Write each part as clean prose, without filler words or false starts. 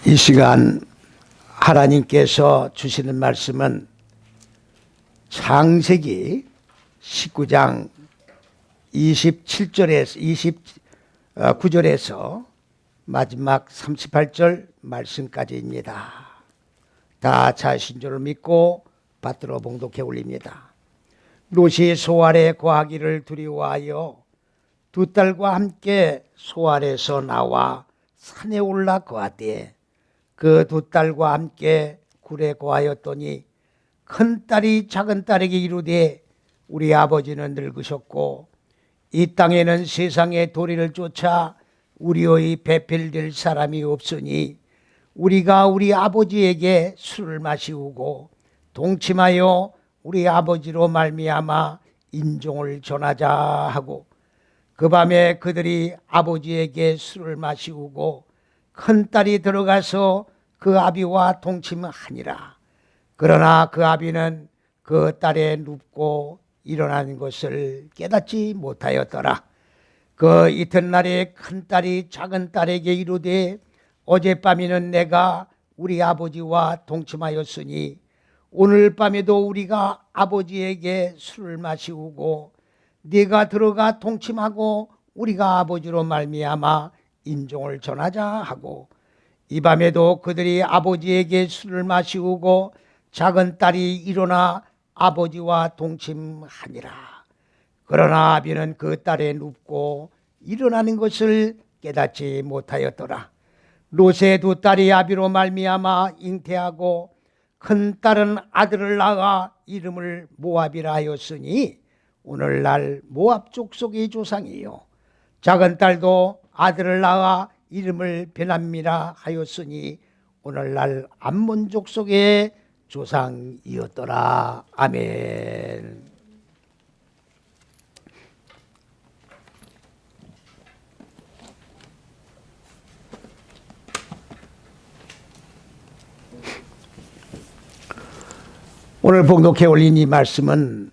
이 시간 하나님께서 주시는 말씀은 창세기 19장 27절에서 29절에서 마지막 38절 말씀까지입니다. 다 자신 줄을 믿고 받들어 봉독해 올립니다. 롯이 소알에 거하기를 두려워하여 두 딸과 함께 소알에서 나와 산에 올라 거하되 그 두 딸과 함께 굴에 거하였더니 큰 딸이 작은 딸에게 이르되 우리 아버지는 늙으셨고 이 땅에는 세상의 도리를 쫓아 우리의 배필될 사람이 없으니 우리가 우리 아버지에게 술을 마시우고 동침하여 우리 아버지로 말미암아 인종을 전하자 하고 그 밤에 그들이 아버지에게 술을 마시우고 큰 딸이 들어가서 그 아비와 동침하니라. 그러나 그 아비는 그 딸의 눕고 일어난 것을 깨닫지 못하였더라. 그 이튿날에 큰 딸이 작은 딸에게 이르되 어젯밤에는 내가 우리 아버지와 동침하였으니 오늘 밤에도 우리가 아버지에게 술을 마시우고 네가 들어가 동침하고 우리가 아버지로 말미암아 인종을 전하자 하고 이 밤에도 그들이 아버지에게 술을 마시우고 작은 딸이 일어나 아버지와 동침하니라. 그러나 아비는 그 딸의 눕고 일어나는 것을 깨닫지 못하였더라. 롯의 두 딸이 아비로 말미암아 잉태하고 큰 딸은 아들을 낳아 이름을 모압이라 하였으니 오늘날 모압 족속의 조상이요 작은 딸도 아들을 낳아 이름을 베남미라 하였으니 오늘날 암몬 족속의 조상이었더라. 아멘. 오늘 봉독해 올린 이 말씀은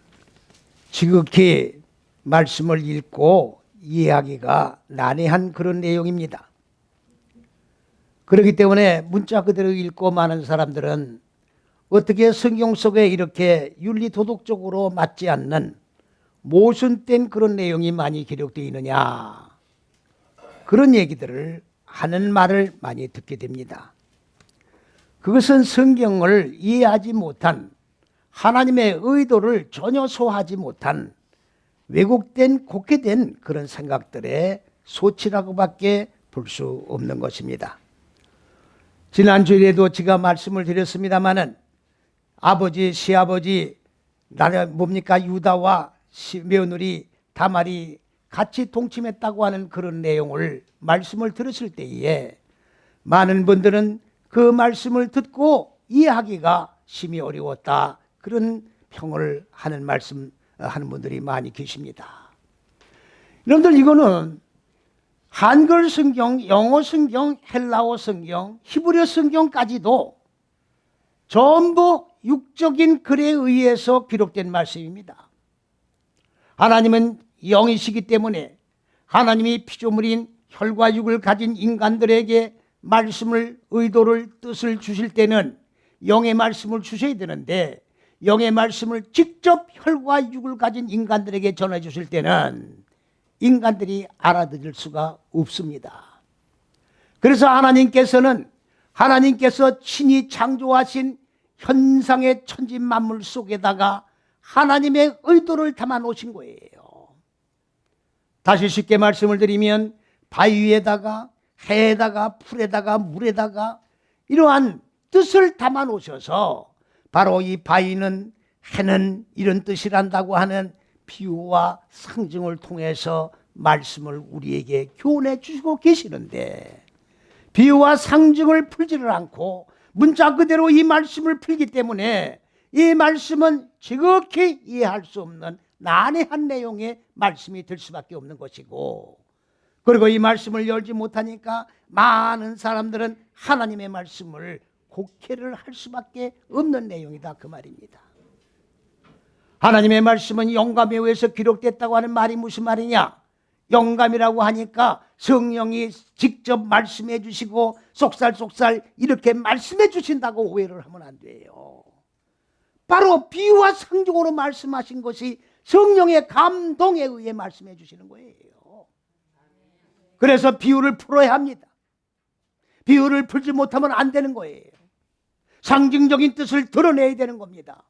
지극히 말씀을 읽고 이해하기가 난해한 그런 내용입니다. 그렇기 때문에 문자 그대로 읽고 많은 사람들은 어떻게 성경 속에 이렇게 윤리도덕적으로 맞지 않는 모순된 그런 내용이 많이 기록되어 있느냐, 그런 얘기들을 하는 말을 많이 듣게 됩니다. 그것은 성경을 이해하지 못한, 하나님의 의도를 전혀 소화하지 못한 왜곡된 곡해된 그런 생각들의 소치라고밖에 볼 수 없는 것입니다. 지난주에도 제가 말씀을 드렸습니다마는 아버지, 시아버지, 나는 뭡니까? 유다와 며느리 다말이 같이 동침했다고 하는 그런 내용을 말씀을 들었을 때에 많은 분들은 그 말씀을 듣고 이해하기가 심히 어려웠다, 그런 평을 하는 분들이 많이 계십니다. 여러분들, 이거는 한글 성경, 영어 성경, 헬라어 성경, 히브리어 성경까지도 전부 육적인 글에 의해서 기록된 말씀입니다. 하나님은 영이시기 때문에 하나님이 피조물인 혈과 육을 가진 인간들에게 말씀을, 의도를, 뜻을 주실 때는 영의 말씀을 주셔야 되는데 영의 말씀을 직접 혈과 육을 가진 인간들에게 전해 주실 때는 인간들이 알아들을 수가 없습니다. 그래서 하나님께서 친히 창조하신 현상의 천지 만물 속에다가 하나님의 의도를 담아 놓으신 거예요. 다시 쉽게 말씀을 드리면 바위 위에다가 해에다가 풀에다가 물에다가 이러한 뜻을 담아 놓으셔서 바로 이 바위는, 해는 이런 뜻이란다고 하는 비유와 상징을 통해서 말씀을 우리에게 교훈해 주시고 계시는데, 비유와 상징을 풀지를 않고 문자 그대로 이 말씀을 풀기 때문에 이 말씀은 지극히 이해할 수 없는 난해한 내용의 말씀이 될 수밖에 없는 것이고, 그리고 이 말씀을 열지 못하니까 많은 사람들은 하나님의 말씀을 곡해를 할 수밖에 없는 내용이다, 그 말입니다. 하나님의 말씀은 영감에 의해서 기록됐다고 하는 말이 무슨 말이냐? 영감이라고 하니까 성령이 직접 말씀해 주시고 속살속살 이렇게 말씀해 주신다고 오해를 하면 안 돼요. 바로 비유와 상징으로 말씀하신 것이 성령의 감동에 의해 말씀해 주시는 거예요. 그래서 비유를 풀어야 합니다. 비유를 풀지 못하면 안 되는 거예요. 상징적인 뜻을 드러내야 되는 겁니다.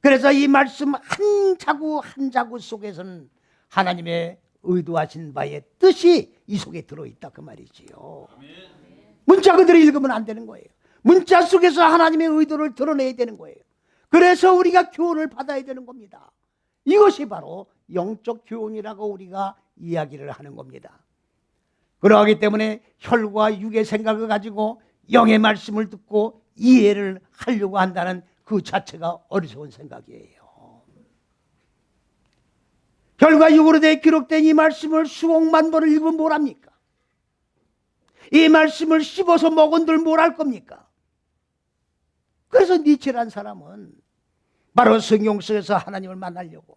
그래서 이 말씀 한 자구 한 자구 속에서는 하나님의 의도하신 바의 뜻이 이 속에 들어있다 그 말이지요. 문자 그대로 읽으면 안 되는 거예요. 문자 속에서 하나님의 의도를 드러내야 되는 거예요. 그래서 우리가 교훈을 받아야 되는 겁니다. 이것이 바로 영적 교훈이라고 우리가 이야기를 하는 겁니다. 그러하기 때문에 혈과 육의 생각을 가지고 영의 말씀을 듣고 이해를 하려고 한다는 그 자체가 어리석은 생각이에요. 혈과 육으로 되어 기록된 이 말씀을 수억만 번을 읽으면 뭘 합니까? 이 말씀을 씹어서 먹은들 뭘 할 겁니까? 그래서 니체란 사람은 바로 성경 속에서 하나님을 만나려고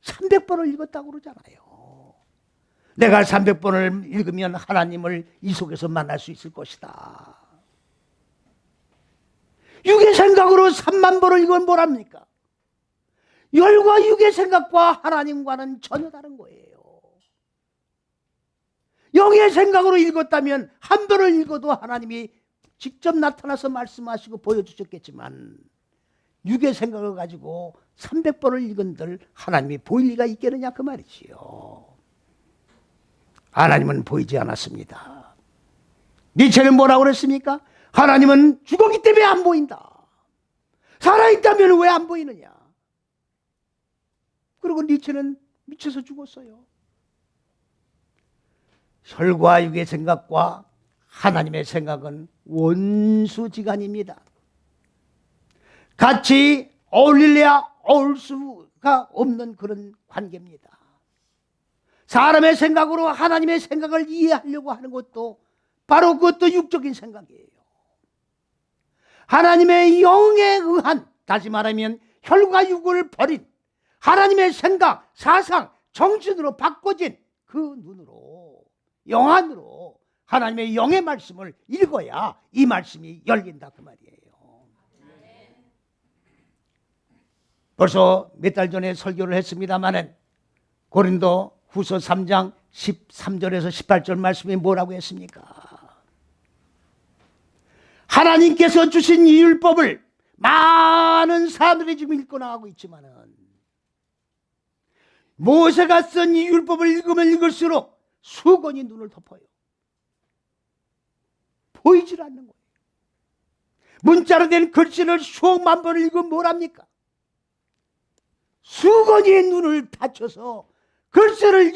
300번을 읽었다고 그러잖아요. 내가 300번을 읽으면 하나님을 이 속에서 만날 수 있을 것이다. 육의 생각으로 3만 번을 읽으면 뭘 합니까? 혈과 육의 생각과 하나님과는 전혀 다른 거예요. 영의 생각으로 읽었다면 한 번을 읽어도 하나님이 직접 나타나서 말씀하시고 보여주셨겠지만 육의 생각을 가지고 300번을 읽은들 하나님이 보일 리가 있겠느냐 그 말이지요. 하나님은 보이지 않았습니다. 니체는 뭐라고 그랬습니까? 하나님은 죽었기 때문에 안 보인다. 살아있다면 왜 안 보이느냐? 그리고 니체는 미쳐서 죽었어요. 혈과 육의 생각과 하나님의 생각은 원수지간입니다. 같이 어울릴래야 어울 수가 없는 그런 관계입니다. 사람의 생각으로 하나님의 생각을 이해하려고 하는 것도 바로 그것도 육적인 생각이에요. 하나님의 영에 의한, 다시 말하면 혈과 육을 버린 하나님의 생각, 사상, 정신으로 바꿔진 그 눈으로, 영안으로 하나님의 영의 말씀을 읽어야 이 말씀이 열린다 그 말이에요. 벌써 몇 달 전에 설교를 했습니다마는 고린도 후서 3장 13절에서 18절 말씀이 뭐라고 했습니까? 하나님께서 주신 이 율법을 많은 사람들이 지금 읽고 나가고 있지만은 모세가 쓴 이 율법을 읽으면 읽을수록 수건이 눈을 덮어요. 보이질 않는 거예요. 문자로 된 글씨를 수억만 번을 읽으면 뭘 합니까? 수건이 눈을 닫혀서 글씨를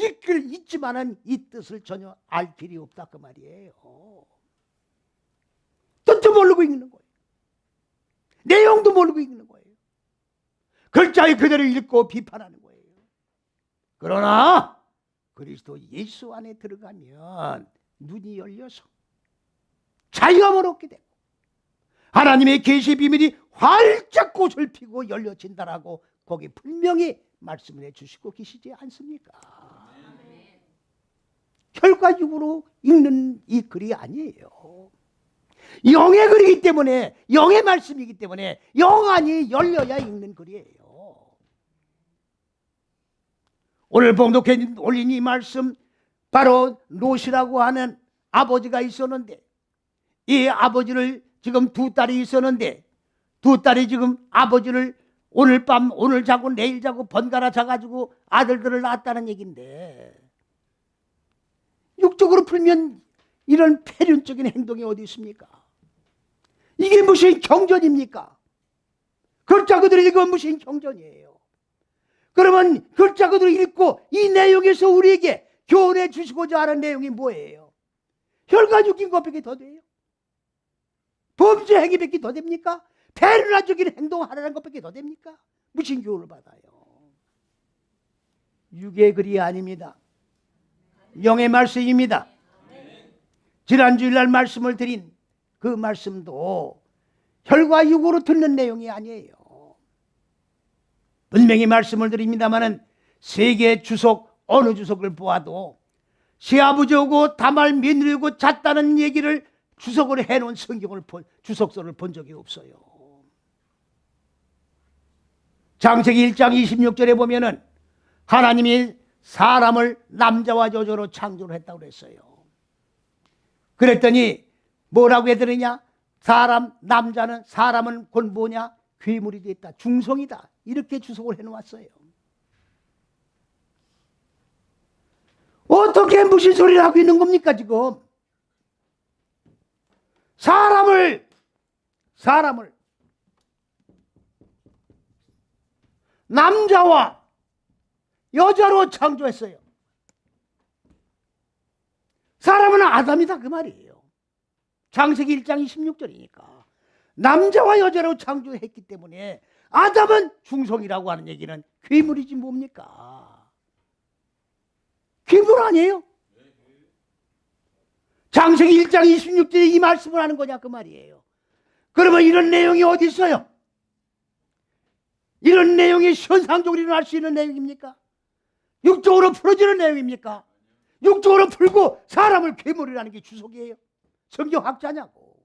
읽지만은 이 뜻을 전혀 알 길이 없다 그 말이에요. 뜻도 모르고 읽는 거예요. 내용도 모르고 읽는 거예요. 글자에 그대로 읽고 비판하는 거예요. 그러나 그리스도 예수 안에 들어가면 눈이 열려서 자유함을 얻게 되고 하나님의 계시의 비밀이 활짝 꽃을 피고 열려진다라고 거기 분명히 말씀을 해주시고 계시지 않습니까? 혈과 육으로 읽는 이 글이 아니에요. 영의 글이기 때문에, 영의 말씀이기 때문에 영안이 열려야 읽는 글이에요. 오늘 봉독해 올린 이 말씀, 바로 롯이라고 하는 아버지가 있었는데, 이 아버지를 지금 두 딸이 있었는데, 두 딸이 지금 아버지를 오늘 밤 오늘 자고 내일 자고 번갈아 자가지고 아들들을 낳았다는 얘기인데, 육적으로 풀면 이런 폐륜적인 행동이 어디 있습니까? 이게 무슨 경전입니까? 글자 그대로 읽으면 무슨 경전이에요? 그러면 글자 그대로 읽고 이 내용에서 우리에게 교훈해 주시고자 하는 내용이 뭐예요? 혈과 육인 것밖에 더 돼요? 범죄 행위밖에 더 됩니까? 폐륜적인 행동하라는 것밖에 더 됩니까? 무슨 교훈을 받아요? 육의 글이 아닙니다. 영의 말씀입니다. 지난 주일날 말씀을 드린 그 말씀도 혈과 육으로 듣는 내용이 아니에요. 분명히 말씀을 드립니다마는 세계 주석 어느 주석을 보아도 시아버지하고 다말 며느리고 잤다는 얘기를 주석으로 해놓은 주석서를 본 적이 없어요. 창세기 1장 26절에 보면은 하나님이 사람을 남자와 여자로 창조를 했다고 그랬어요. 그랬더니 뭐라고 해드리냐? 사람은 곧 뭐냐? 괴물이 됐다. 중성이다. 이렇게 주석을 해놓았어요. 어떻게 무슨 소리를 하고 있는 겁니까 지금? 사람을 남자와 여자로 창조했어요. 사람은 아담이다 그 말이에요. 창세기 1장 26절이니까 남자와 여자로 창조했기 때문에 아담은 중성이라고 하는 얘기는 괴물이지 뭡니까? 괴물 아니에요? 창세기 1장 26절에 이 말씀을 하는 거냐 그 말이에요. 그러면 이런 내용이 어디 있어요? 이런 내용이 현상적으로 일어날 수 있는 내용입니까? 육적으로 풀어지는 내용입니까? 육적으로 풀고 사람을 괴물이라는 게 주석이에요. 성경학자냐고.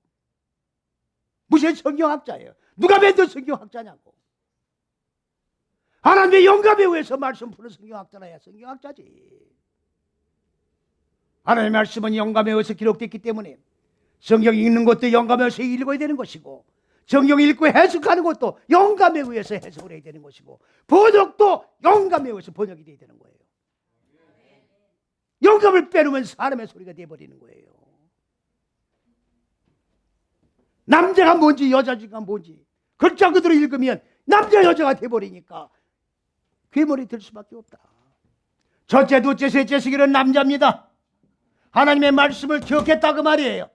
무슨 성경학자예요? 누가 만든 성경학자냐고. 하나님의 영감에 의해서 말씀 푸는 성경학자라야 성경학자지. 하나님의 말씀은 영감에 의해서 기록됐기 때문에 성경 읽는 것도 영감에 의해서 읽어야 되는 것이고, 성경 읽고 해석하는 것도 영감에 의해서 해석을 해야 되는 것이고, 번역도 영감에 의해서 번역이 돼야 되는 거예요. 영감을 빼놓으면 사람의 소리가 돼버리는 거예요. 남자가 뭔지 여자가 뭔지 글자 그대로 읽으면 남자 여자가 돼버리니까 괴물이 될 수밖에 없다. 첫째, 둘째, 셋째 시기는 남자입니다. 하나님의 말씀을 기억했다 그 말이에요.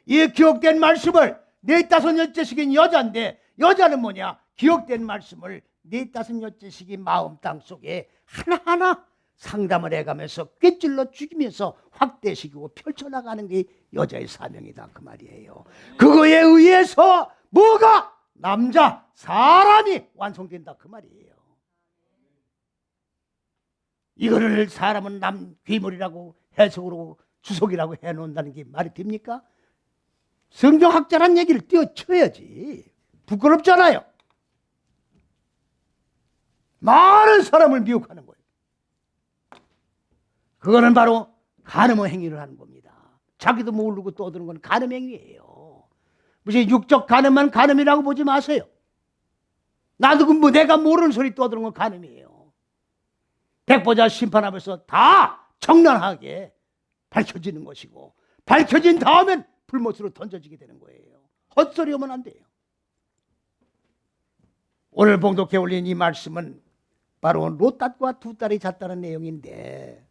이 기억된 말씀을 네 다섯 여째 시기는 여자인데, 여자는 뭐냐? 기억된 말씀을 네 다섯 여째 시기 마음 땅 속에 하나하나 상담을 해가면서 꿰찔러 죽이면서 확대시키고 펼쳐나가는 게 여자의 사명이다 그 말이에요. 그거에 의해서 뭐가? 남자, 사람이 완성된다 그 말이에요. 이거를 사람은 괴물이라고 해석으로 주석이라고 해놓는다는 게 말이 됩니까? 성경학자란 얘기를 띄워쳐야지. 부끄럽잖아요. 많은 사람을 미혹하는 거예요. 그거는 바로 간음의 행위를 하는 겁니다. 자기도 모르고 떠드는 건 간음 행위예요. 무슨 육적 간음만 간음이라고 보지 마세요. 나도 뭐 내가 모르는 소리 떠드는 건 간음이에요. 백보자 심판 앞에서 다 정난하게 밝혀지는 것이고, 밝혀진 다음엔 불못으로 던져지게 되는 거예요. 헛소리 하면 안 돼요. 오늘 봉독해 올린 이 말씀은 바로 롯과 두 딸이 잤다는 내용인데,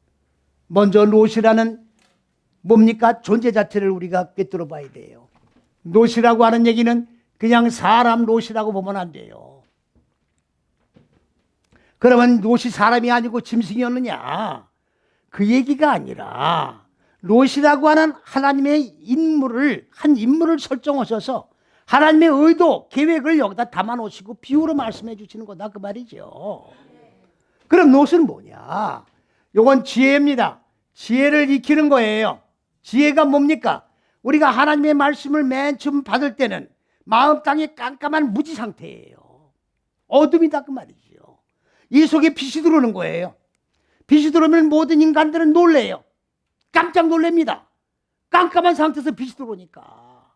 먼저 롯이라는 뭡니까? 존재 자체를 우리가 꿰뚫어 봐야 돼요. 롯이라고 하는 얘기는 그냥 사람 롯이라고 보면 안 돼요. 그러면 롯이 사람이 아니고 짐승이었느냐? 그 얘기가 아니라 롯이라고 하는 하나님의 한 인물을 설정하셔서 하나님의 의도, 계획을 여기다 담아 놓으시고 비유로 말씀해 주시는 거다 그 말이죠. 그럼 롯은 뭐냐? 요건 지혜입니다. 지혜를 익히는 거예요. 지혜가 뭡니까? 우리가 하나님의 말씀을 맨 처음 받을 때는 마음 땅에 깜깜한 무지 상태예요. 어둠이다 그 말이죠. 이 속에 빛이 들어오는 거예요. 빛이 들어오면 모든 인간들은 놀래요. 깜짝 놀랍니다. 깜깜한 상태에서 빛이 들어오니까.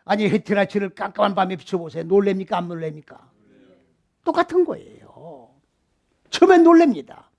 아니 해티라치를 깜깜한 밤에 비춰보세요. 놀랍니까 안 놀랍니까? 똑같은 거예요. 처음엔 놀랍니다.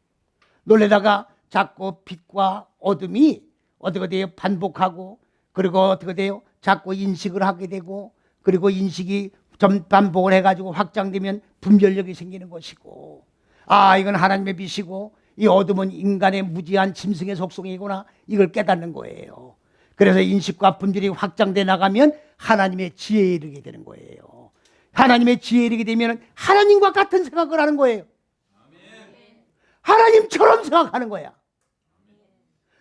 놀래다가 자꾸 빛과 어둠이 어떻게 돼요? 반복하고, 그리고 어떻게 돼요? 자꾸 인식을 하게 되고, 그리고 인식이 좀 반복을 해가지고 확장되면 분별력이 생기는 것이고, 아 이건 하나님의 빛이고 이 어둠은 인간의 무지한 짐승의 속성이구나, 이걸 깨닫는 거예요. 그래서 인식과 분별이 확장돼 나가면 하나님의 지혜에 이르게 되는 거예요. 하나님의 지혜에 이르게 되면 하나님과 같은 생각을 하는 거예요. 하나님처럼 생각하는 거야.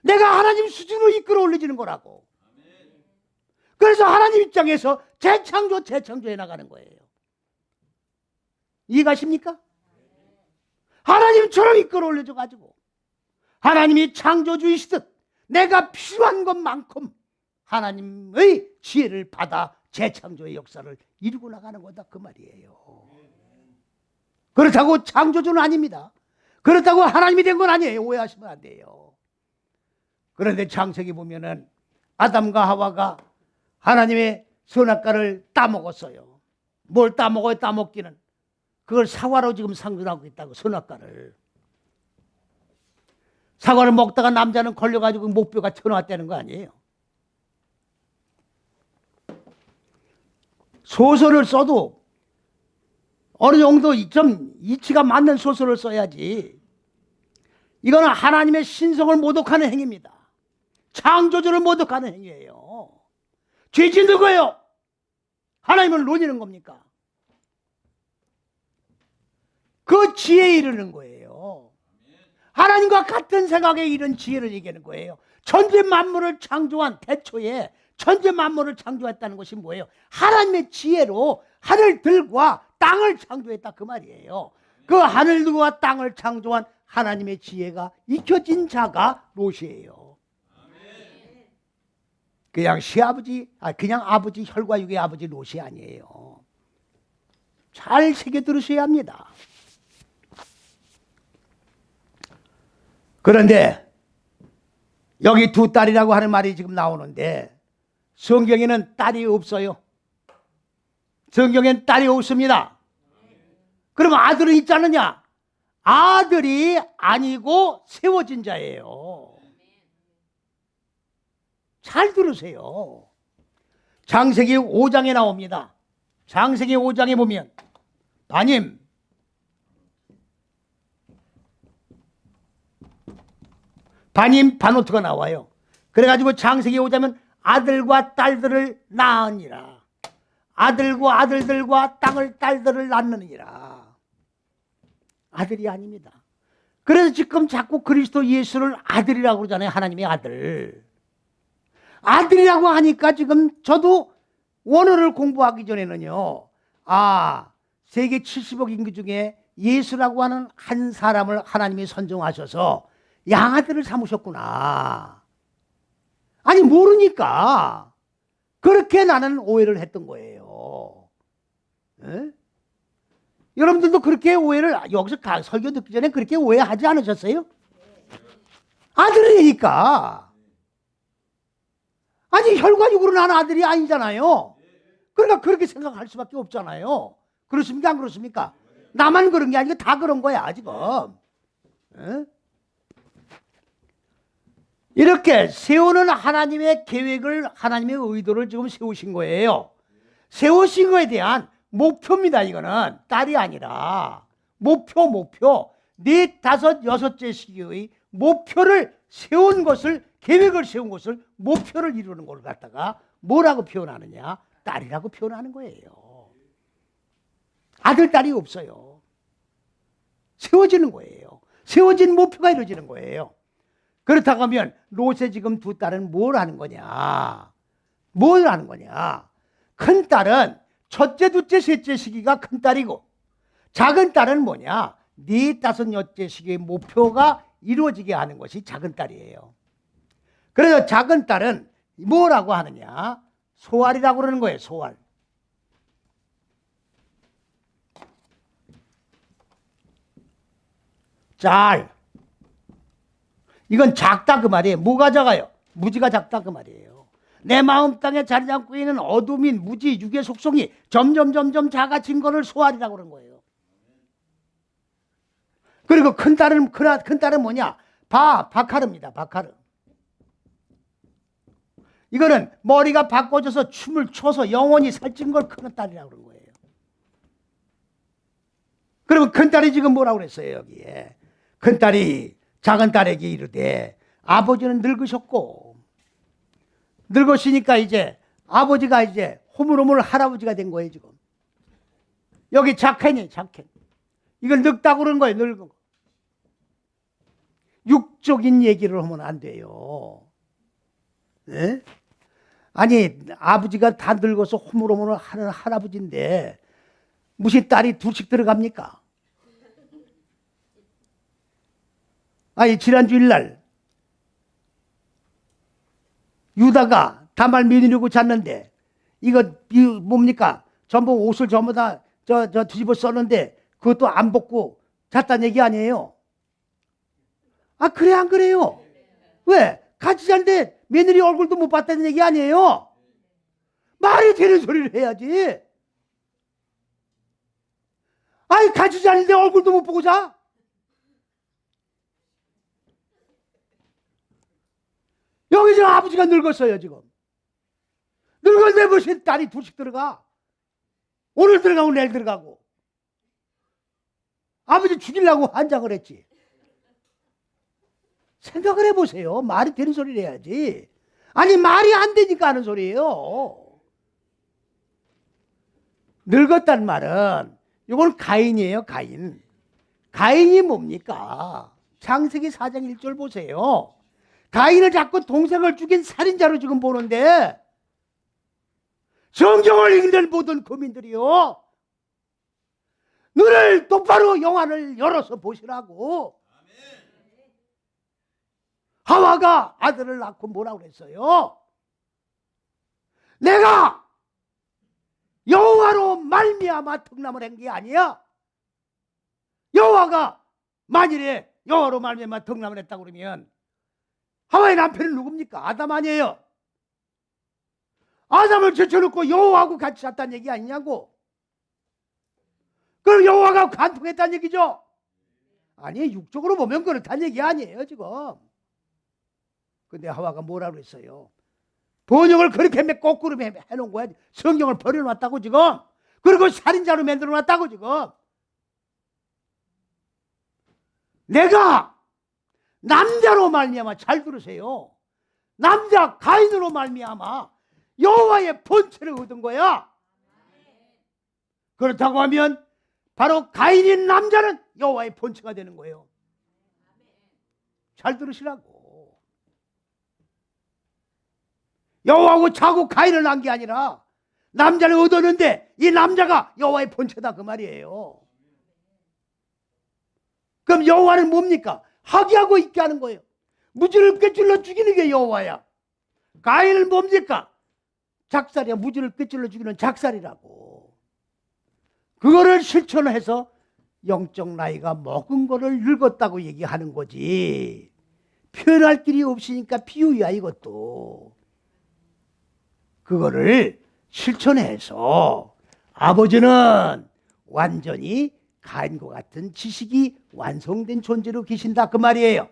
내가 하나님 수준으로 이끌어 올려지는 거라고. 그래서 하나님 입장에서 재창조해 나가는 거예요. 이해가십니까? 하나님처럼 이끌어 올려져 가지고 하나님이 창조주이시듯 내가 필요한 것만큼 하나님의 지혜를 받아 재창조의 역사를 이루고 나가는 거다 그 말이에요. 그렇다고 창조주는 아닙니다. 그렇다고 하나님이 된 건 아니에요. 오해하시면 안 돼요. 그런데 창세기 보면은 아담과 하와가 하나님의 선악과를 따먹었어요. 뭘 따먹어요? 따먹기는 그걸 사과로 지금 상징하고 있다고. 선악과를 사과를 먹다가 남자는 걸려가지고 목뼈가 튀어나왔다는 거 아니에요. 소설을 써도 어느 정도 좀 이치가 맞는 소설을 써야지. 이거는 하나님의 신성을 모독하는 행위입니다. 창조주를 모독하는 행위예요. 죄진 누구예요? 하나님을 놀리는 겁니까? 그 지혜에 이르는 거예요. 하나님과 같은 생각에 이른 지혜를 얘기하는 거예요. 천지 만물을 창조한 태초에 천지 만물을 창조했다는 것이 뭐예요? 하나님의 지혜로 하늘들과 땅을 창조했다 그 말이에요. 그 하늘들과 땅을 창조한 하나님의 지혜가 익혀진 자가 롯이에요. 그냥 시아버지, 그냥 아버지 혈과육의 아버지 롯이 아니에요. 잘 새겨 들으셔야 합니다. 그런데 여기 두 딸이라고 하는 말이 지금 나오는데 성경에는 딸이 없어요. 성경엔 딸이 없습니다. 그러면 아들은 있지 않느냐? 아들이 아니고 세워진 자예요. 잘 들으세요. 창세기 5장에 나옵니다. 창세기 5장에 보면 바님 바노트가 나와요. 그래가지고 창세기 5장은 아들과 딸들을 낳으니라. 아들과 아들들과 딸들을 낳느니라. 아들이 아닙니다. 그래서 지금 자꾸 그리스도 예수를 아들이라고 그러잖아요. 하나님의 아들. 아들이라고 하니까 지금 저도 원어를 공부하기 전에는요. 세계 70억 인구 중에 예수라고 하는 한 사람을 하나님이 선정하셔서 양아들을 삼으셨구나. 아니 모르니까 그렇게 나는 오해를 했던 거예요. 에? 여러분들도 그렇게 오해를 여기서 설교 듣기 전에 그렇게 오해하지 않으셨어요? 아들이니까. 아니 혈과육으로 난 아들이 아니잖아요. 그러니까 그렇게 생각할 수밖에 없잖아요. 그렇습니까? 안 그렇습니까? 나만 그런 게 아니고 다 그런 거야 지금. 에? 이렇게 세우는 하나님의 계획을, 하나님의 의도를 지금 세우신 거예요. 세우신 거에 대한 목표입니다. 이거는 딸이 아니라 목표 넷, 다섯, 여섯째 시기의 목표를 세운 것을, 계획을 세운 것을, 목표를 이루는 걸 갖다가 뭐라고 표현하느냐? 딸이라고 표현하는 거예요. 아들, 딸이 없어요. 세워지는 거예요. 세워진 목표가 이루어지는 거예요. 그렇다고 하면 롯의 지금 두 딸은 뭘 하는 거냐? 뭘 하는 거냐? 큰 딸은 첫째, 둘째, 셋째 시기가 큰 딸이고 작은 딸은 뭐냐? 네, 다섯, 여째 시기의 목표가 이루어지게 하는 것이 작은 딸이에요. 그래서 작은 딸은 뭐라고 하느냐? 소알이라고 그러는 거예요. 소알. 짤. 이건 작다 그 말이에요. 뭐가 작아요? 무지가 작다 그 말이에요. 내 마음 땅에 자리 잡고 있는 어둠인 무지, 육의 속성이 점점 작아진 거를 소알이라고 그러는 거예요. 그리고 큰 딸은 뭐냐? 바카르입니다. 바카르. 이거는 머리가 바꿔져서 춤을 춰서 영원히 살찐 걸 큰 딸이라고 그러는 거예요. 그러면 큰 딸이 지금 뭐라고 그랬어요? 여기에 큰 딸이 작은 딸에게 이르되 아버지는 늙으셨고 늙으시니까 이제 아버지가 이제 호물호물 할아버지가 된 거예요. 지금 여기 작hen. 이걸 늙다고 그러는 거예요. 늙은 거. 육적인 얘기를 하면 안 돼요. 네? 아니 아버지가 다 늙어서 호물호물 하는 할아버지인데 무슨 딸이 둘씩 들어갑니까? 아니 지난 주일날 유다가 다말 며느리고 잤는데 이거 뭡니까? 전부 옷을 전부 다 뒤집어 썼는데 그것도 안 벗고 잤다는 얘기 아니에요? 아, 그래 안 그래요? 왜? 같이 잤는데 며느리 얼굴도 못 봤다는 얘기 아니에요? 말이 되는 소리를 해야지. 아니, 같이 자는데 얼굴도 못 보고 자? 여기 지금 아버지가 늙었어요, 지금. 늙었는데 무슨 딸이 둘씩 들어가? 오늘 들어가고 내일 들어가고. 아버지 죽이려고 한장을 했지. 생각을 해보세요. 말이 되는 소리를 해야지. 아니, 말이 안 되니까 하는 소리예요. 늙었단 말은 이건 가인이에요, 가인. 가인이 뭡니까? 창세기 4장 1절 보세요. 가인을 잡고 동생을 죽인 살인자로 지금 보는데 성경을 읽는 모든 거민들이요, 눈을 똑바로 영안을 열어서 보시라고. 하와가 아들을 낳고 뭐라고 그랬어요? 내가 여호와로 말미암아 덕남을 한 게 아니야. 여호와가 만일에 여호와로 말미암아 덕남을 했다고 그러면 하와의 남편은 누굽니까? 아담 아니에요? 아담을 제쳐놓고 여호와하고 같이 잤다는 얘기 아니냐고. 그럼 여호와가 간통했다는 얘기죠? 아니, 육적으로 보면 그렇다는 얘기 아니에요 지금. 근데 하와가 뭐라고 했어요? 번역을 그렇게 거꾸로 해놓은 거야. 성경을 버려놨다고 지금. 그리고 살인자로 만들어놨다고 지금. 내가 남자로 말미암아, 잘 들으세요, 남자 가인으로 말미암아 여호와의 본체를 얻은 거야. 그렇다고 하면 바로 가인인 남자는 여호와의 본체가 되는 거예요. 잘 들으시라고. 여호와하고 자고 가인을 낳은 게 아니라 남자를 얻었는데 이 남자가 여호와의 본체다, 그 말이에요. 그럼 여호와는 뭡니까? 하기하고 있게 하는 거예요. 무지를 꿰찔러 죽이는 게 여호와야. 가인은 뭡니까? 작살이야. 무지를 꿰찔러 죽이는 작살이라고. 그거를 실천해서 영적 나이가 먹은 거를 늙었다고 얘기하는 거지. 표현할 길이 없으니까 비유야 이것도. 그거를 실천해서 아버지는 완전히 가인과 같은 지식이 완성된 존재로 계신다, 그 말이에요.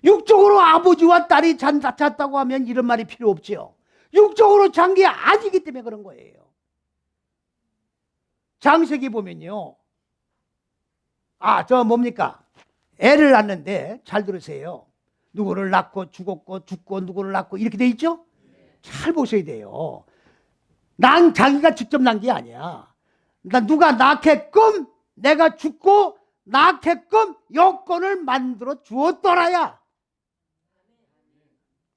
육적으로 아버지와 딸이 잤다고 하면 이런 말이 필요 없죠. 육적으로 잔 게 아니기 때문에 그런 거예요. 장세기 보면요, 뭡니까? 애를 낳는데 잘 들으세요. 누구를 낳고 죽고 누구를 낳고 이렇게 돼 있죠? 잘 보셔야 돼요. 자기가 직접 난 게 아니야. 누가 낳게끔, 내가 죽고 낳게끔 여건을 만들어 주었더라야.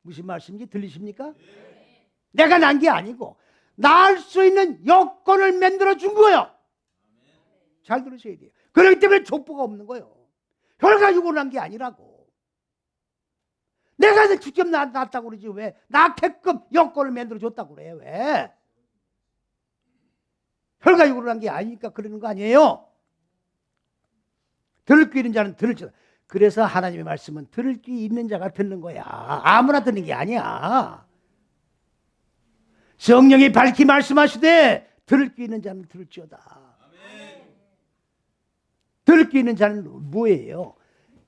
무슨 말씀인지 들리십니까? 내가 난 게 아니고 낳을 수 있는 여건을 만들어 준 거예요. 잘 들으셔야 돼요. 그렇기 때문에 족보가 없는 거예요. 혈가육으로 난 게 아니라고. 내가 직접 낳았다고 그러지 왜 낳게끔 여건을 만들어 줬다고 그래. 왜? 혈가육으로 난 게 아니니까 그러는 거 아니에요? 들을 귀 있는 자는 들을지어다. 그래서 하나님의 말씀은 들을 귀 있는 자가 듣는 거야. 아무나 듣는 게 아니야. 성령이 밝히 말씀하시되 들을 귀 있는 자는 들을지어다. 들을 귀 있는 자는 뭐예요?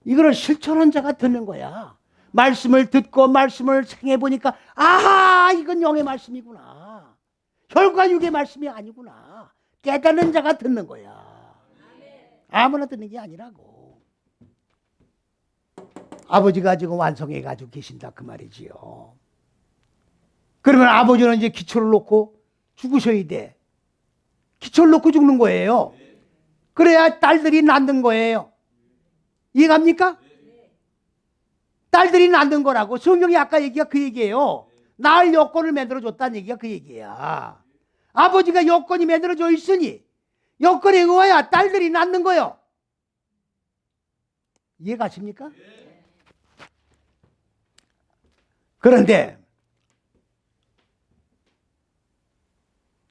이거를 실천한 자가 듣는 거야. 말씀을 듣고 말씀을 생해보니까 아하, 이건 영의 말씀이구나. 혈과 육의 말씀이 아니구나. 깨닫는 자가 듣는 거야. 아무나 듣는 게 아니라고. 아버지가 지금 완성해가지고 계신다, 그 말이지요. 그러면 아버지는 이제 기초를 놓고 죽으셔야 돼. 기초를 놓고 죽는 거예요. 그래야 딸들이 낳는 거예요. 이해갑니까? 딸들이 낳는 거라고. 성경이 아까 얘기가 그 얘기예요. 낳을 여건을 만들어줬다는 얘기가 그 얘기야. 아버지가 여건이 만들어져 있으니 여건에 의하여 딸들이 낳는 거예요. 이해가십니까? 그런데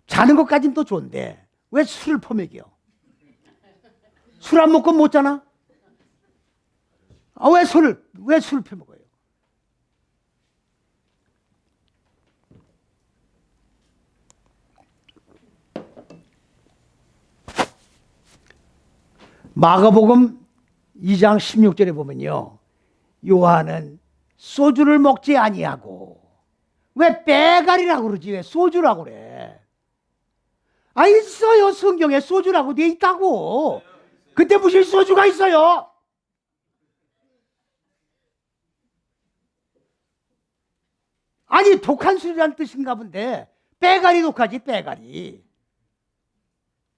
자는 것까지는 또 좋은데 왜 술을 퍼먹여? 술 안 먹고 못 자나? 왜 술을 퍼먹어요? 마가복음 2장 16절에 보면요, 요한은 소주를 먹지 아니하고, 왜 빼가리라고 그러지? 왜 소주라고 그래? 있어요. 성경에 소주라고 돼 있다고. 그때 무슨 소주가 있어요? 독한 술이라는 뜻인가 본데, 빼가리 독하지, 빼가리.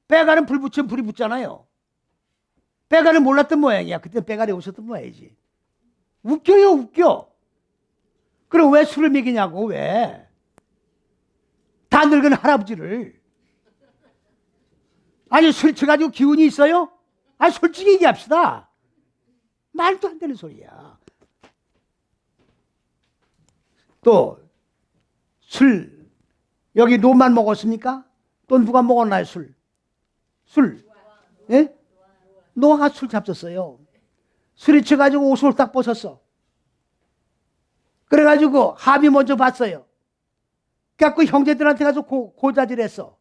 빼가리는 불 붙이면 불이 붙잖아요. 빼가리는 몰랐던 모양이야. 그때 빼가리 없었던 모양이지. 웃겨요, 웃겨. 그럼 왜 술을 먹이냐고, 왜? 다 늙은 할아버지를. 술 쳐가지고 기운이 있어요? 솔직히 얘기합시다. 말도 안 되는 소리야. 또, 술, 여기 노만 먹었습니까? 또 누가 먹었나요, 술? 예? 노아가 술 잡섰어요. 술이 쳐가지고 옷을 딱 벗었어. 그래가지고 합이 먼저 봤어요. 그래갖고 형제들한테 가서 고자질했어.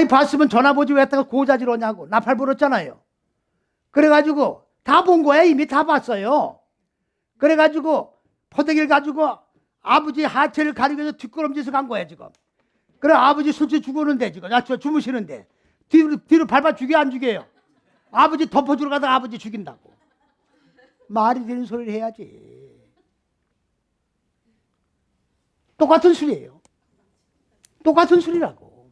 봤으면 전화보지 왜 했다가 고자질 오냐고. 나팔 불었잖아요. 그래가지고 다 본 거야. 이미 다 봤어요. 그래가지고 포대기를 가지고 아버지 하체를 가리고서 뒷걸음질해서 간 거야 지금. 그래 아버지 술취 죽었는데 지금 주무시는데 뒤로 밟아 죽여 안 죽여요? 아버지 덮어주러 가다가 아버지 죽인다고. 말이 되는 소리를 해야지. 똑같은 술이에요. 똑같은 술이라고.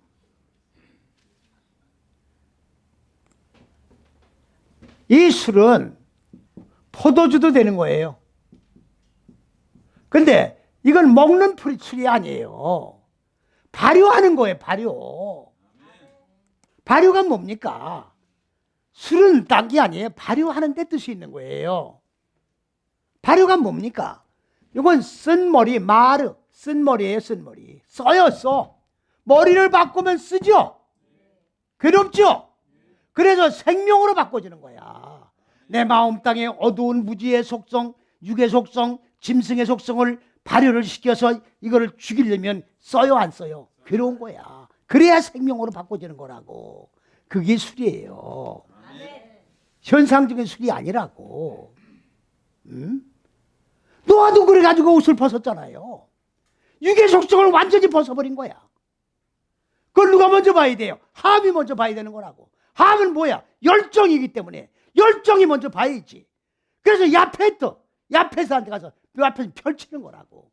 이 술은 포도주도 되는 거예요. 근데 이건 먹는 술이 아니에요. 발효하는 거예요, 발효. 발효가 뭡니까? 술은 딴 게 아니에요. 발효하는 데 뜻이 있는 거예요. 발효가 뭡니까? 이건 쓴머리, 마르, 쓴머리예요, 쓴머리. 써요, 써. 머리를 바꾸면 쓰죠? 괴롭죠? 그래서 생명으로 바꿔주는 거야. 내 마음 땅에 어두운 무지의 속성, 육의 속성, 짐승의 속성을 발효를 시켜서 이거를 죽이려면 써요, 안 써요? 괴로운 거야. 그래야 생명으로 바꿔주는 거라고. 그게 술이에요. 현상적인 술이 아니라고. 노아도 그래가지고 옷을 벗었잖아요. 육의 속성을 완전히 벗어버린 거야. 그걸 누가 먼저 봐야 돼요? 함이 먼저 봐야 되는 거라고. 함은 뭐야? 열정이기 때문에 열정이 먼저 봐야지. 그래서 야페스한테 가서 야페스 펼치는 거라고.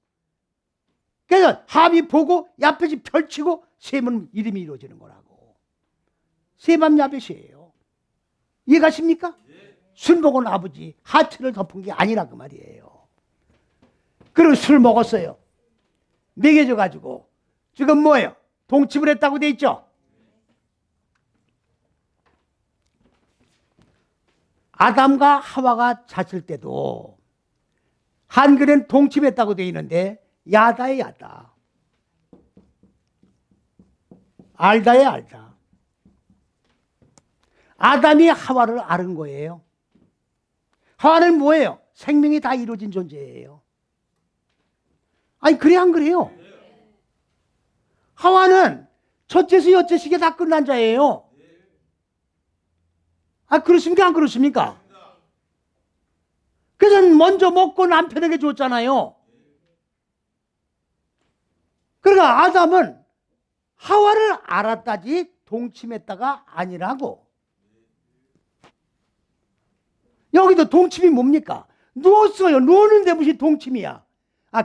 그래서 함이 보고 야페스 펼치고 셈은 이름이 이루어지는 거라고. 셈함 야벳이에요. 이해가십니까? 술 먹은 아버지 하트를 덮은 게 아니라 그 말이에요. 그리고 술 먹었어요. 먹여줘가지고 지금 뭐예요? 동침을 했다고 돼 있죠? 아담과 하와가 잤을 때도 한글엔 동침했다고 돼 있는데 야다에 야다. 알다에 알다. 아담이 하와를 앓은 거예요. 하와는 뭐예요? 생명이 다 이루어진 존재예요. 그래 안 그래요? 하와는 첫째서 여째식에 다 끝난 자예요. 그렇습니까? 안 그렇습니까? 그래서 먼저 먹고 남편에게 줬잖아요. 그러니까 아담은 하와를 알았다지 동침했다가 아니라고. 여기도 동침이 뭡니까? 누웠어요. 누웠는데 무슨 동침이야?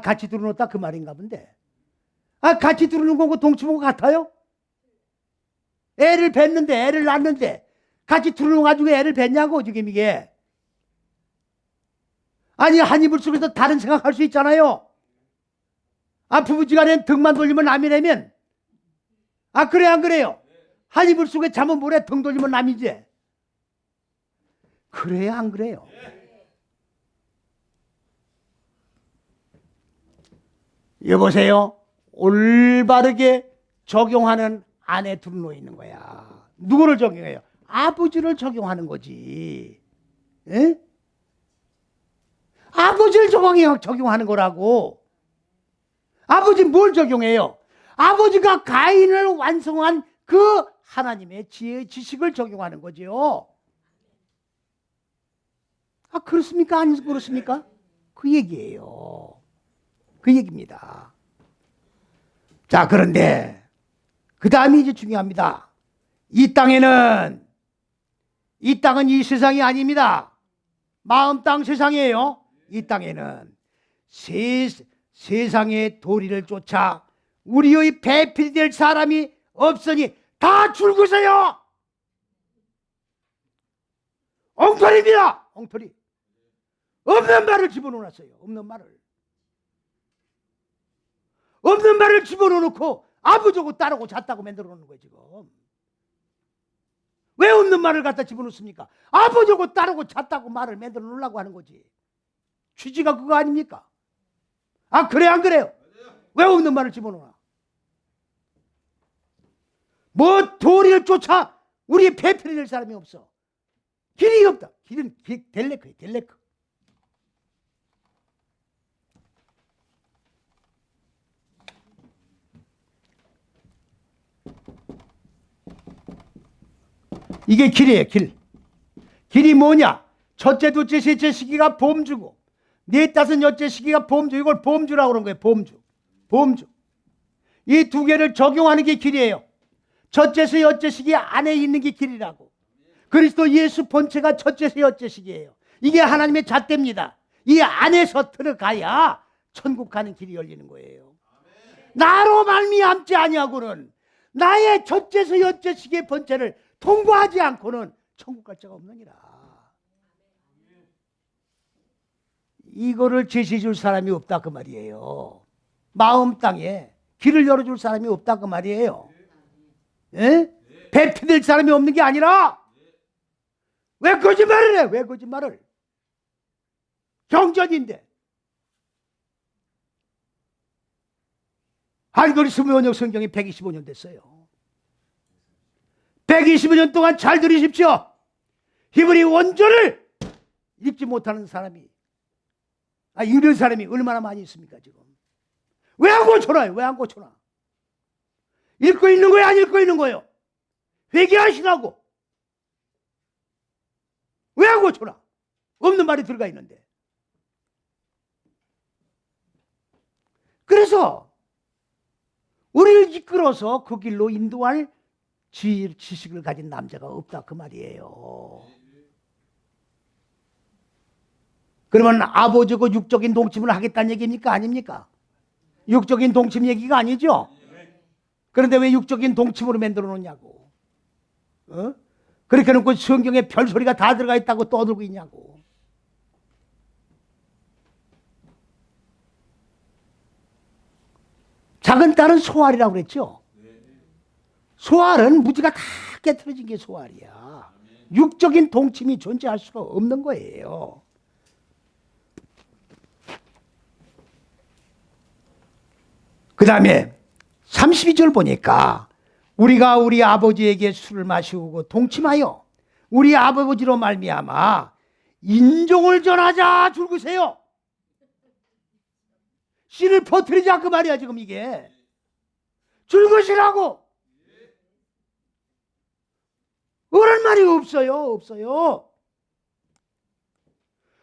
같이 들어놓았다 그 말인가 본데. 같이 들어놓은 거고 동침하고 같아요? 애를 뵀는데, 애를 낳는데 같이 들어놓아가지고 애를 뵀냐고 지금 이게. 한 이불 속에서 다른 생각할 수 있잖아요. 부부지간에 등만 돌리면 남이라면. 그래 안 그래요? 한 이불 속에 자면 뭐래? 등 돌리면 남이지. 그래야 안 그래요? 여보세요. 올바르게 적용하는 안에 들어놓여 있는 거야. 누구를 적용해요? 아버지를 적용하는 거지. 에? 아버지를 적용하는 거라고. 아버지 뭘 적용해요? 아버지가 가인을 완성한 그 하나님의 지혜의 지식을 적용하는 거죠. 아, 그렇습니까? 아니, 그렇습니까? 그 얘기예요. 그 얘기입니다. 자, 그런데 그 다음이 이제 중요합니다. 이 땅은 이 세상이 아닙니다. 마음 땅 세상이에요. 이 땅에는 세상의 도리를 쫓아 우리의 배필이 될 사람이 없으니 다 줄그세요. 엉터리입니다. 엉터리. 없는 말을 집어넣어놨어요. 없는 말을 집어넣어놓고 아버지고 딸하고 잤다고 만들어 놓는 거예요. 지금 왜 없는 말을 갖다 집어넣습니까? 아버지고 딸하고 잤다고 말을 만들어 놓으려고 하는 거지. 취지가 그거 아닙니까? 아, 그래 안 그래요? 왜 없는 말을 집어넣어? 뭐 도리를 쫓아 우리 배필이 될 사람이 없어. 길이 없다. 길은 델레크예요. 델레크. 이게 길이에요. 길이 뭐냐? 첫째, 둘째, 셋째 시기가 범주고 넷, 다섯, 여째 시기가 범주. 이걸 범주라고 그런 거예요. 범주. 이 두 개를 적용하는 게 길이에요. 첫째서 여째 시기 안에 있는 게 길이라고. 그리스도 예수 본체가 첫째서 여째 시기예요. 이게 하나님의 잣대입니다. 이 안에서 들어가야 천국 가는 길이 열리는 거예요. 나로 말미암지 아니하고는 나의 첫째서 여째 시기의 본체를 통과하지 않고는 천국 갈 자가 없느니라. 이거를 제시해 줄 사람이 없다 그 말이에요. 마음 땅에 길을 열어줄 사람이 없다 그 말이에요. 예? 배필될 사람이 없는 게 아니라 왜 거짓말을 해? 왜 거짓말을? 경전인데. 한글리스 무번역 성경이 125년 됐어요. 125년 동안 잘 들으십시오. 히브리 원조를 읽지 못하는 사람이, 읽는 사람이 얼마나 많이 있습니까 지금? 왜 안 고쳐놔요? 왜 안 고쳐놔? 읽고 있는 거예요? 안 읽고 있는 거예요? 회개하시라고. 왜 안 고쳐놔? 없는 말이 들어가 있는데. 그래서 우리를 이끌어서 그 길로 인도할 지식을 가진 남자가 없다 그 말이에요. 그러면 아버지고 육적인 동침을 하겠다는 얘기입니까? 아닙니까? 육적인 동침 얘기가 아니죠. 그런데 왜 육적인 동침으로 만들어 놓냐고. 그렇게 놓고 성경에 별소리가 다 들어가 있다고 떠들고 있냐고. 작은 딸은 소알이라고 그랬죠. 소알은 무지가 다 깨트려진 게 소알이야. 육적인 동침이 존재할 수가 없는 거예요. 그 다음에 32절 보니까 우리가 우리 아버지에게 술을 마시고 동침하여 우리 아버지로 말미암아 인종을 전하자 줄그세요. 씨를 퍼뜨리자 그 말이야 지금 이게. 줄그시라고. 그런 말이 없어요.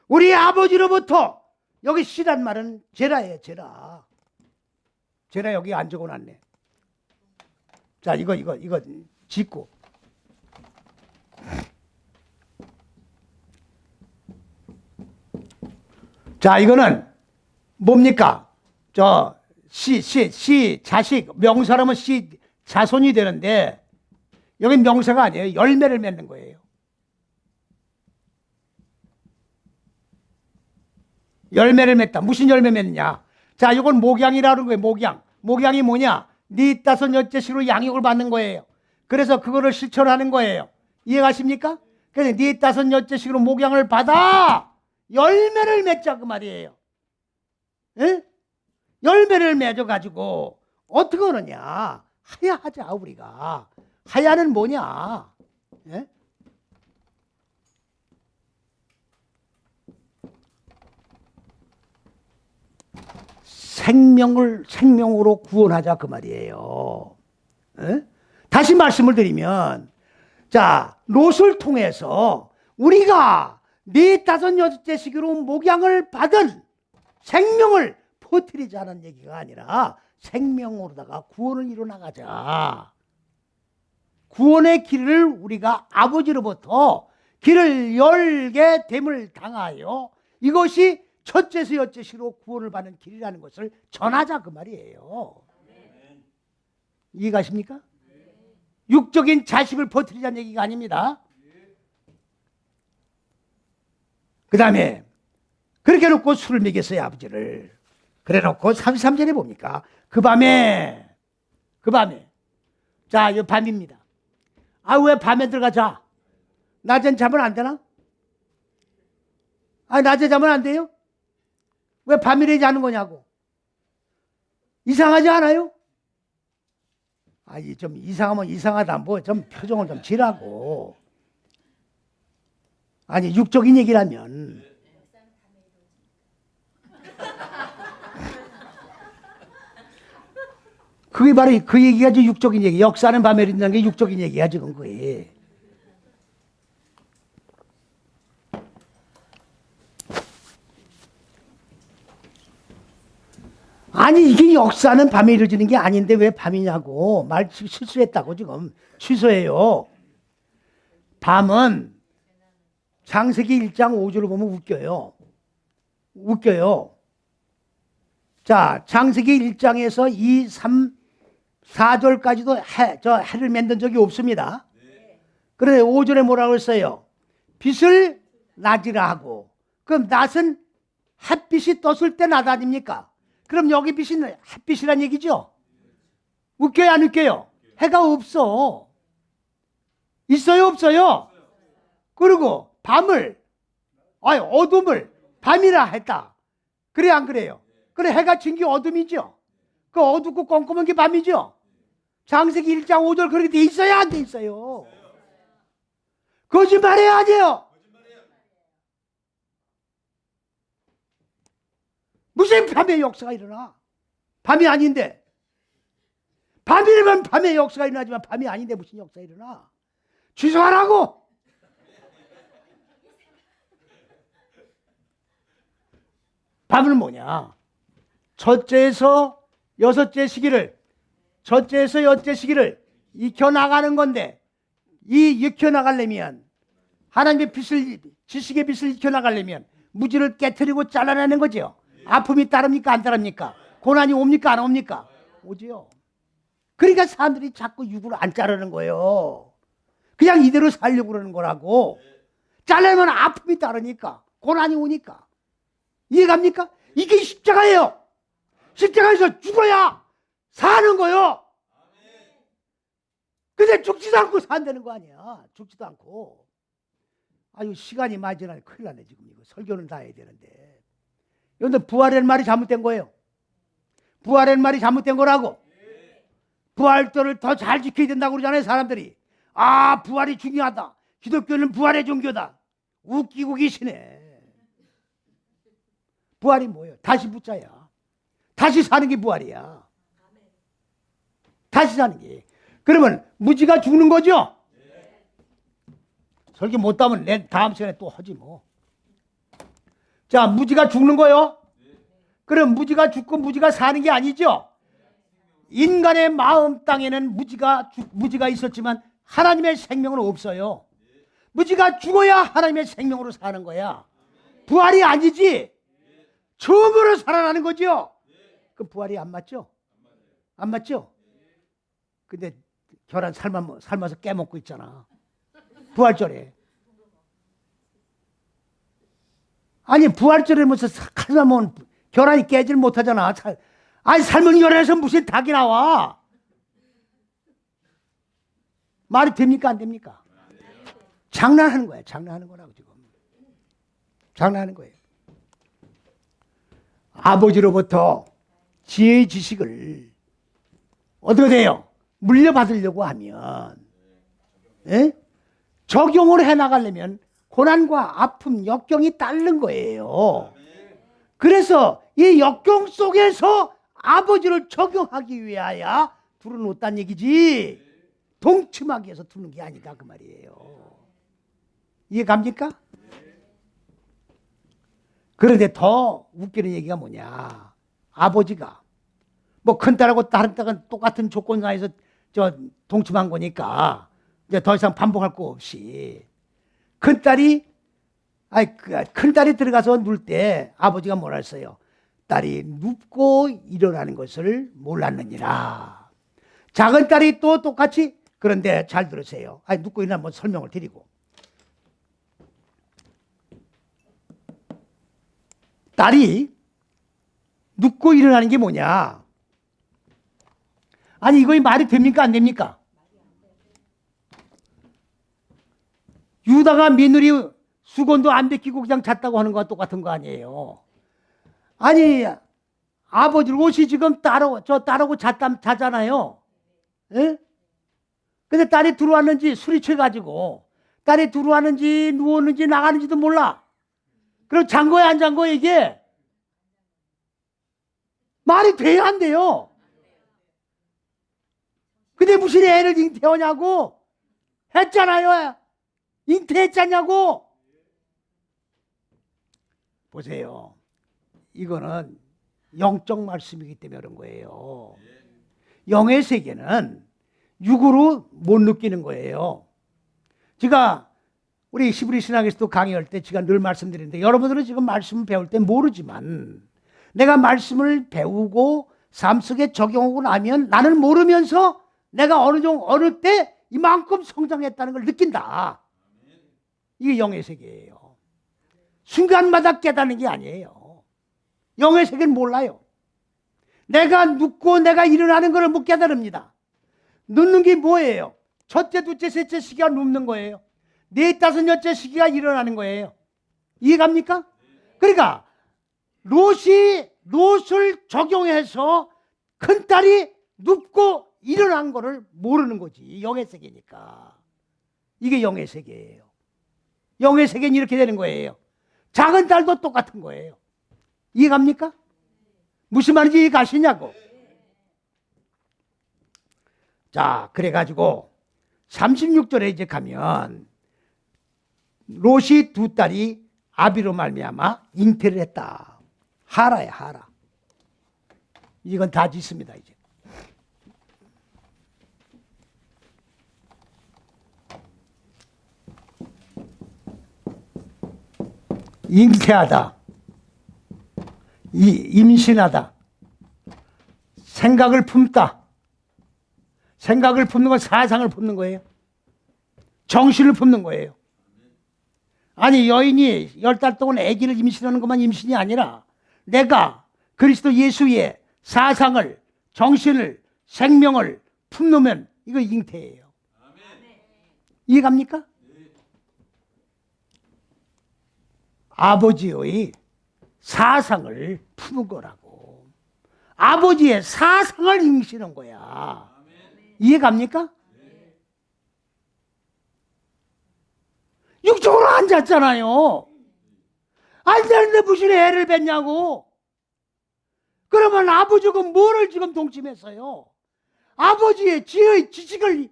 우리 아버지로부터, 여기 씨란 말은 제라예요. 제라 여기 안 적어놨네. 자, 이거 짓고. 자, 이거는 뭡니까? 자식, 명사라면 자손이 되는데, 여기 명사가 아니에요. 열매를 맺는 거예요. 열매를 맺다. 무슨 열매 맺느냐? 자, 이건 목양이라는 거예요. 목양이 뭐냐? 네 다섯 여째식으로 양육을 받는 거예요. 그래서 그거를 실천하는 거예요. 이해가십니까? 그래서 네 다섯 여째식으로 목양을 받아 열매를 맺자 그 말이에요. 예? 열매를 맺어가지고 어떻게 하느냐? 하야하자 우리가. 하야는 뭐냐? 예? 생명으로 구원하자 그 말이에요. 에? 다시 말씀을 드리면, 자, 롯을 통해서 우리가 4, 5, 6째씩으로 목양을 받은 생명을 퍼뜨리자는 얘기가 아니라 생명으로다가 구원을 이뤄나가자. 구원의 길을 우리가 아버지로부터 길을 열게 됨을 당하여 이것이 첫째서 여째시로 구원을 받는 길이라는 것을 전하자 그 말이에요. 이해가십니까? 육적인 자식을 퍼뜨리자는 얘기가 아닙니다. 그 다음에 그렇게 놓고 술을 먹였어요 아버지를. 그래 놓고 33절에 봅니까? 그 밤에 자, 이 밤입니다. 아, 왜 밤에 들어가자? 낮엔 자면 안 되나? 아, 낮에 자면 안 돼요? 왜 밤이래 자는 거냐고. 이상하지 않아요? 아니, 좀 이상하면 이상하다. 뭐 좀 표정을 좀 지라고. 아니, 육적인 얘기라면. 그게 바로 그 얘기가 육적인 얘기. 역사는 밤에 이른다는 게 육적인 얘기야, 지금 그게. 아니, 이게 역사는 밤에 이루어지는 게 아닌데 왜 밤이냐고. 말 실수했다고 지금. 취소해요. 밤은 창세기 1장 5절을 보면 웃겨요. 자, 창세기 1장에서 2, 3, 4절까지도 해를 만든 적이 없습니다. 그런데 5절에 뭐라고 했어요? 빛을 낮이라 하고. 그럼 낮은 햇빛이 떴을 때 낮 아닙니까? 그럼 여기 빛은 햇빛이란 얘기죠? 웃겨요, 안 웃겨요? 해가 없어. 있어요, 없어요? 그리고 어둠을 밤이라 했다. 그래, 안 그래요? 그래, 해가 진 게 어둠이죠? 그 어둡고 껌껌한 게 밤이죠? 창세기 1장 5절 그렇게 돼 있어요, 안 돼 있어요? 거짓말해야 하죠? 무슨 밤에 역사가 일어나? 밤이 아닌데. 밤이라면 밤에 역사가 일어나지만 밤이 아닌데 무슨 역사가 일어나? 취소하라고! 밤은 뭐냐? 첫째에서 여섯째 시기를 익혀나가는 건데, 이 익혀나가려면 하나님의 빛을, 지식의 빛을 익혀나가려면 무지를 깨트리고 잘라내는 거죠. 아픔이 따릅니까? 안 따릅니까? 고난이 옵니까? 안 옵니까? 오지요. 그러니까 사람들이 자꾸 육을 안 자르는 거예요. 그냥 이대로 살려고 그러는 거라고. 자르면 아픔이 따르니까, 고난이 오니까. 이해갑니까? 이게 십자가예요. 십자가에서 죽어야 사는 거요. 근데 죽지도 않고 산다는 거 아니야. 죽지도 않고. 아유, 시간이 많이 지나니 큰일 나네 지금. 이거 설교는 다 해야 되는데. 여러분들 부활이라는 말이 잘못된 거예요. 부활이라는 말이 잘못된 거라고. 부활절을 더 잘 지켜야 된다고 그러잖아요 사람들이. 아, 부활이 중요하다. 기독교는 부활의 종교다. 웃기고 계시네. 부활이 뭐예요? 다시 붙자야. 다시 사는 게 부활이야. 다시 사는 게. 그러면 무지가 죽는 거죠? 설교 못하면 내 다음 시간에 또 하지 뭐. 자, 무지가 죽는 거요? 그럼 무지가 죽고 무지가 사는 게 아니죠? 인간의 마음 땅에는 무지가 있었지만 하나님의 생명은 없어요. 무지가 죽어야 하나님의 생명으로 사는 거야. 부활이 아니지. 처음으로 살아나는 거죠. 그 부활이 안 맞죠? 안 맞죠? 근데 계란 삶아서 깨먹고 있잖아. 부활절에. 아니, 부활절에 무슨 삶으면 계란이 깨질 못하잖아. 아니, 삶은 계란에서 무슨 닭이 나와? 말이 됩니까? 안 됩니까? 장난하는 거야. 장난하는 거라고 지금. 장난하는 거예요. 아버지로부터 지혜의 지식을 어떻게 돼요? 물려받으려고 하면 적용을 해나가려면 고난과 아픔, 역경이 따르는 거예요. 그래서 이 역경 속에서 아버지를 적용하기 위하여 두려놓았다는 얘기지 동침하기 위해서 두는 게 아니다 그 말이에요. 이해갑니까? 그런데 더 웃기는 얘기가 뭐냐, 아버지가 뭐 큰딸하고 다른 딸은 똑같은 조건 하에서 동침한 거니까 이제 더 이상 반복할 거 없이 큰딸이 들어가서 누울 때 아버지가 뭐라 했어요? 딸이 눕고 일어나는 것을 몰랐느니라. 작은 딸이 또 똑같이, 그런데 잘 들으세요. 눕고 일어나면 설명을 드리고, 딸이 눕고 일어나는 게 뭐냐? 아니 이거 말이 됩니까 안 됩니까? 유다가 며느리 수건도 안 벗기고 그냥 잤다고 하는 거와 똑같은 거 아니에요. 아니 아버지 롯이 지금 딸하고 자잖아요. 예? 근데 딸이 들어왔는지 술이 취해가지고 딸이 들어왔는지 누웠는지 나가는지도 몰라. 그럼 잔 거야 안 잔 거야 이게? 말이 돼야 안 돼요. 근데 무슨 애를 잉태하냐고 했잖아요. 잉태했잖냐고. 보세요. 이거는 영적 말씀이기 때문에 그런 거예요. 영의 세계는 육으로 못 느끼는 거예요. 제가 우리 히브리 신학에서도 강의할 때 제가 늘 말씀드리는데, 여러분들은 지금 말씀을 배울 때 모르지만 내가 말씀을 배우고 삶 속에 적용하고 나면 나는 모르면서 내가 어느 때 이만큼 성장했다는 걸 느낀다. 이게 영의 세계예요. 순간마다 깨닫는 게 아니에요. 영의 세계는 몰라요. 내가 눕고 내가 일어나는 걸 못 깨달습니다. 눕는 게 뭐예요? 첫째, 둘째, 셋째 시기가 눕는 거예요. 네, 다섯, 여째 시기가 일어나는 거예요. 이해갑니까? 그러니까 롯을 적용해서 큰딸이 눕고 일어난 거를 모르는 거지. 영의 세계니까. 이게 영의 세계예요. 영의 세계는 이렇게 되는 거예요. 작은 딸도 똑같은 거예요. 이해갑니까? 무슨 말인지 이해 가시냐고. 자, 그래가지고 36절에 이제 가면 롯이 두 딸이 아비로 말미암아 잉태를 했다. 하라야 하라. 이건 다 짓습니다 이제. 잉태하다, 임신하다, 생각을 품다. 생각을 품는 건 사상을 품는 거예요. 정신을 품는 거예요. 아니 여인이 10달 동안 아기를 임신하는 것만 임신이 아니라 내가 그리스도 예수의 사상을, 정신을, 생명을 품으면 이거 잉태예요. 이해갑니까? 아버지의 사상을 품은 거라고. 아버지의 사상을 임신한 거야. 이해갑니까? 육적으로 앉았잖아요. 안 되는데 무슨 애를 뱉냐고. 그러면 아버지가 뭐를 지금 동침했어요? 아버지의 지혜의 지식을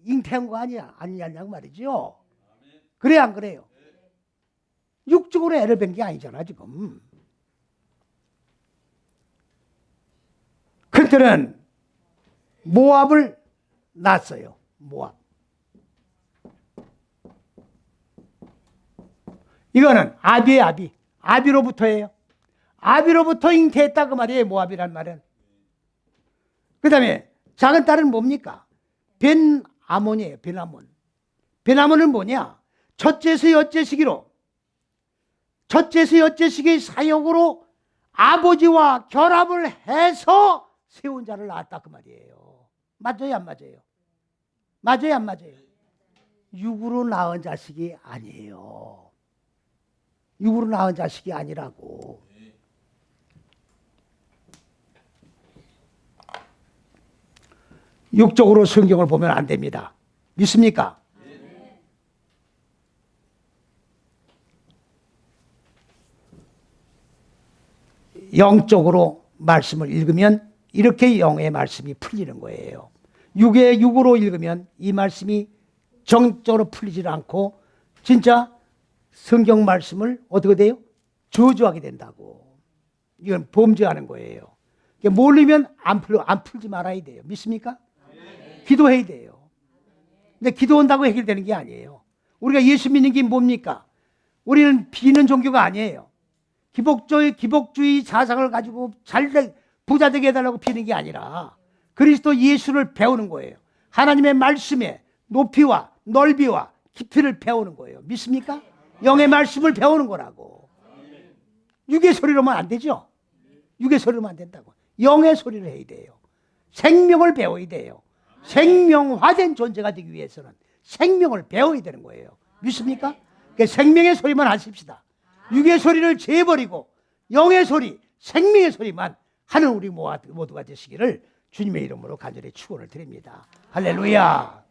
잉태한 거 아니냐고 말이죠. 그래 안 그래요? 육적으로 애를 뵌 게 아니잖아 지금. 그때는 모압을 낳았어요. 모압. 이거는 아비의 아비로부터예요. 아비로부터 잉태했다 그 말이에요. 모압이란 말은. 그 다음에 작은 딸은 뭡니까? 벤아몬이에요. 벤아몬. 벤아몬은 뭐냐? 첫째에서 여째 시기로, 첫째에서 여째 시기의 사역으로 아버지와 결합을 해서 세운 자를 낳았다 그 말이에요. 맞아요 안 맞아요? 맞아요 안 맞아요? 육으로 낳은 자식이 아니에요. 육으로 낳은 자식이 아니라고. 육적으로 성경을 보면 안 됩니다. 믿습니까? 영적으로 말씀을 읽으면 이렇게 영의 말씀이 풀리는 거예요. 육의 육으로 읽으면 이 말씀이 정적으로 풀리지 않고 진짜 성경 말씀을 어떻게 돼요? 저주하게 된다고. 이건 범죄하는 거예요. 몰리면 안 풀지 말아야 돼요. 믿습니까? 기도해야 돼요. 근데 기도한다고 해결되는 게 아니에요. 우리가 예수 믿는 게 뭡니까? 우리는 비는 종교가 아니에요. 기복주의 사상을 가지고 부자 되게 해달라고 비는 게 아니라 그리스도 예수를 배우는 거예요. 하나님의 말씀의 높이와 넓이와 깊이를 배우는 거예요. 믿습니까? 영의 말씀을 배우는 거라고. 육의 소리로만 안 되죠. 육의 소리로만 안 된다고. 영의 소리를 해야 돼요. 생명을 배워야 돼요. 생명화된 존재가 되기 위해서는 생명을 배워야 되는 거예요. 믿습니까? 그러니까 생명의 소리만 하십시다. 육의 소리를 제버리고 영의 소리, 생명의 소리만 하는 우리 모두가 되시기를 주님의 이름으로 간절히 축원을 드립니다. 할렐루야.